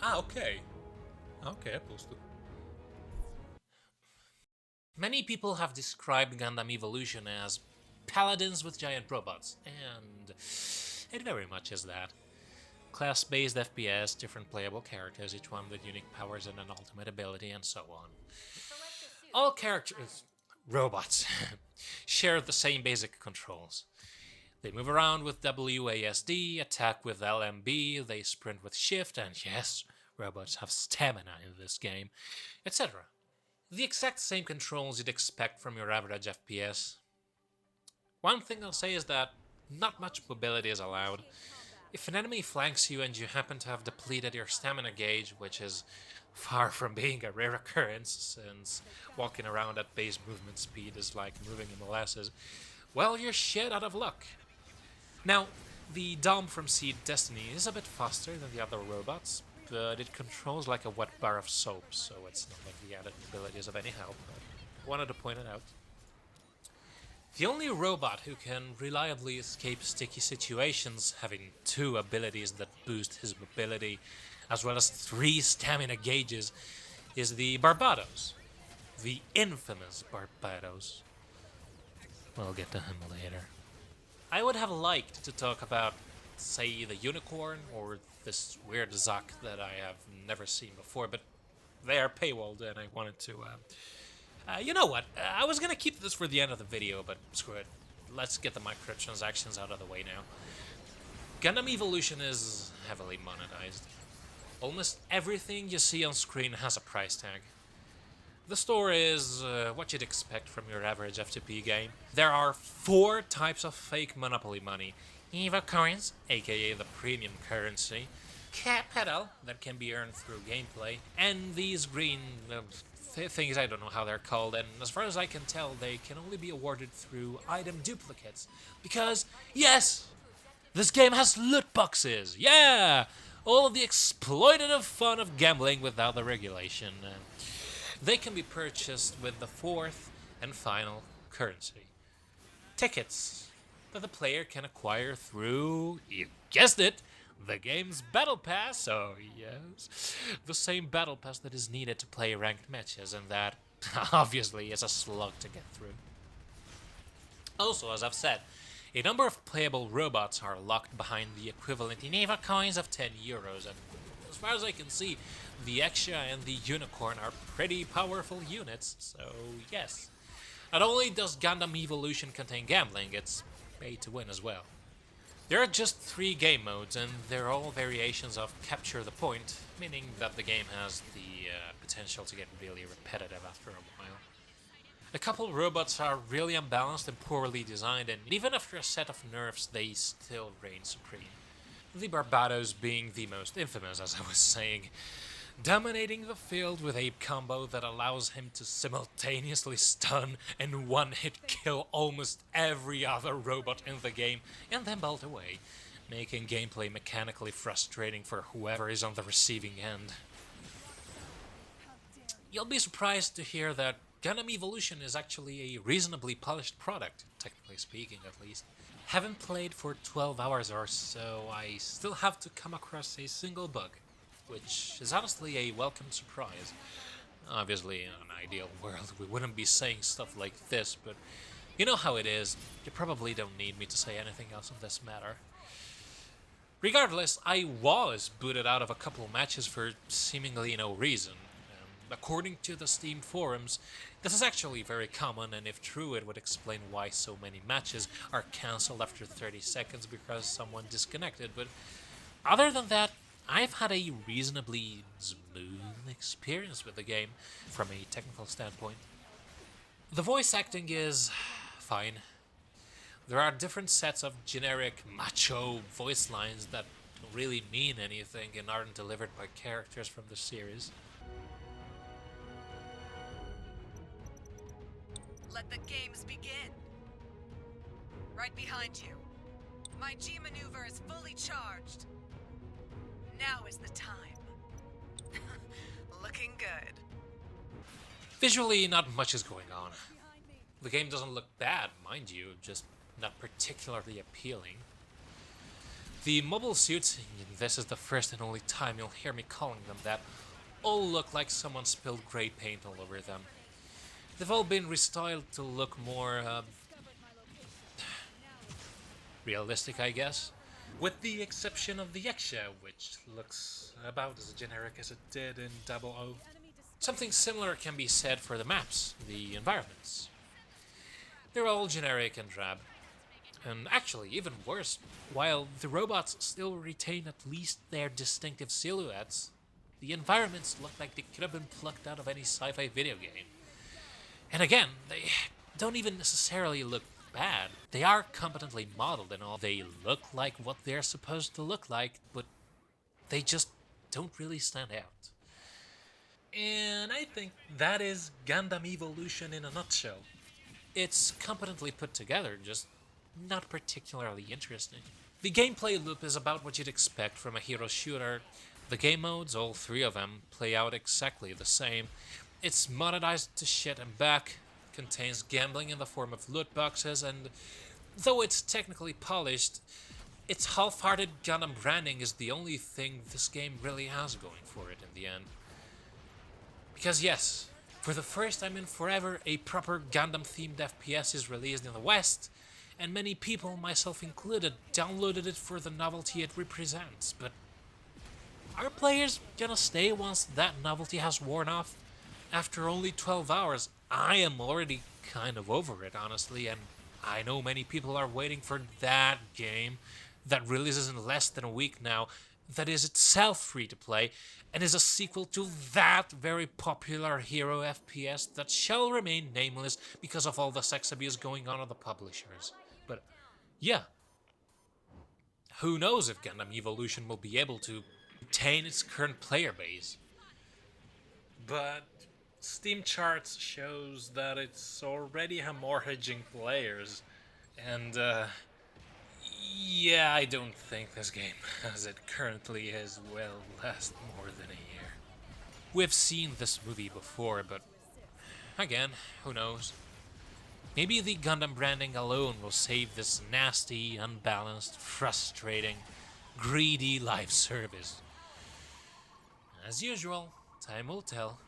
Ah, okay. Okay, opposed to. Many people have described Gundam Evolution as paladins with giant robots, and it very much is that. Class-based FPS, different playable characters, each one with unique powers and an ultimate ability, and so on. All characters, robots, share the same basic controls. They move around with WASD, attack with LMB, they sprint with shift, and yes, robots have stamina in this game, etc. The exact same controls you'd expect from your average FPS. One thing I'll say is that not much mobility is allowed. If an enemy flanks you and you happen to have depleted your stamina gauge, which is far from being a rare occurrence, since walking around at base movement speed is like moving in molasses, well, you're shit out of luck. Now, the Dom from Seed Destiny is a bit faster than the other robots, but it controls like a wet bar of soap, so it's not like the added mobility is of any help, but I wanted to point it out. The only robot who can reliably escape sticky situations, having 2 abilities that boost his mobility, as well as 3 stamina gauges, is the Barbados. The infamous Barbados. We'll get to him later. I would have liked to talk about, say, the Unicorn, or this weird Zack that I have never seen before, but they are paywalled and I wanted to... you know what? I was gonna keep this for the end of the video, but screw it. Let's get the microtransactions out of the way now. Gundam Evolution is heavily monetized. Almost everything you see on screen has a price tag. The store is what you'd expect from your average FTP game. There are 4 types of fake Monopoly money. Evo coins, aka the premium currency, capital, that can be earned through gameplay, and these green things, I don't know how they're called, and as far as I can tell, they can only be awarded through item duplicates. Because, yes, this game has loot boxes, yeah! All of the exploitative fun of gambling without the regulation. They can be purchased with the 4th and final currency. Tickets that the player can acquire through, you guessed it, the game's battle pass. So yes, the same battle pass that is needed to play ranked matches, and that obviously is a slug to get through. Also, as I've said, a number of playable robots are locked behind the equivalent in EVA coins of 10 euros, and as far as I can see, the Exia and the Unicorn are pretty powerful units, so yes. Not only does Gundam Evolution contain gambling, it's pay to win as well. There are just 3 game modes, and they're all variations of Capture the Point, meaning that the game has the potential to get really repetitive after a while. A couple robots are really unbalanced and poorly designed, and even after a set of nerfs, they still reign supreme. The Barbados being the most infamous, as I was saying, dominating the field with a combo that allows him to simultaneously stun and one-hit kill almost every other robot in the game, and then bolt away, making gameplay mechanically frustrating for whoever is on the receiving end. You'll be surprised to hear that Gundam Evolution is actually a reasonably polished product, technically speaking at least. Haven't played for 12 hours or so, I still have to come across a single bug, which is honestly a welcome surprise. Obviously, in an ideal world, we wouldn't be saying stuff like this, but you know how it is. You probably don't need me to say anything else on this matter. Regardless, I was booted out of a couple matches for seemingly no reason. According to the Steam forums, this is actually very common, and if true, it would explain why so many matches are cancelled after 30 seconds because someone disconnected, but other than that, I've had a reasonably smooth experience with the game from a technical standpoint. The voice acting is fine. There are different sets of generic macho voice lines that don't really mean anything and aren't delivered by characters from the series. Let the games begin. Right behind you. My G maneuver is fully charged. Now is the time. Looking good. Visually, not much is going on. The game doesn't look bad, mind you, just not particularly appealing. The mobile suits, and this is the first and only time you'll hear me calling them that, all look like someone spilled grey paint all over them. They've all been restyled to look more realistic, I guess. With the exception of the Yaksha, which looks about as generic as it did in 00. Something similar can be said for the maps, the environments. They're all generic and drab. And actually, even worse, while the robots still retain at least their distinctive silhouettes, the environments look like they could have been plucked out of any sci-fi video game. And again, they don't even necessarily look bad. They are competently modeled and all. They look like what they're supposed to look like, but they just don't really stand out. And I think that is Gundam Evolution in a nutshell. It's competently put together, just not particularly interesting. The gameplay loop is about what you'd expect from a hero shooter. The game modes, all three of them, play out exactly the same. It's monetized to shit and back, contains gambling in the form of loot boxes, and though it's technically polished, its half-hearted Gundam branding is the only thing this game really has going for it in the end. Because yes, for the first time in forever, a proper Gundam-themed FPS is released in the West, and many people, myself included, downloaded it for the novelty it represents, but are players gonna stay once that novelty has worn off? After only 12 hours, I am already kind of over it, honestly, and I know many people are waiting for that game that releases in less than a week now, that is itself free to play, and is a sequel to that very popular hero FPS that shall remain nameless because of all the sex abuse going on the publishers. But yeah, who knows if Gundam Evolution will be able to retain its current player base. But Steam charts shows that it's already hemorrhaging players, and yeah, I don't think this game, as it currently is, will last more than a year. We've seen this movie before, but again, who knows? Maybe the Gundam branding alone will save this nasty, unbalanced, frustrating, greedy live service. As usual, time will tell.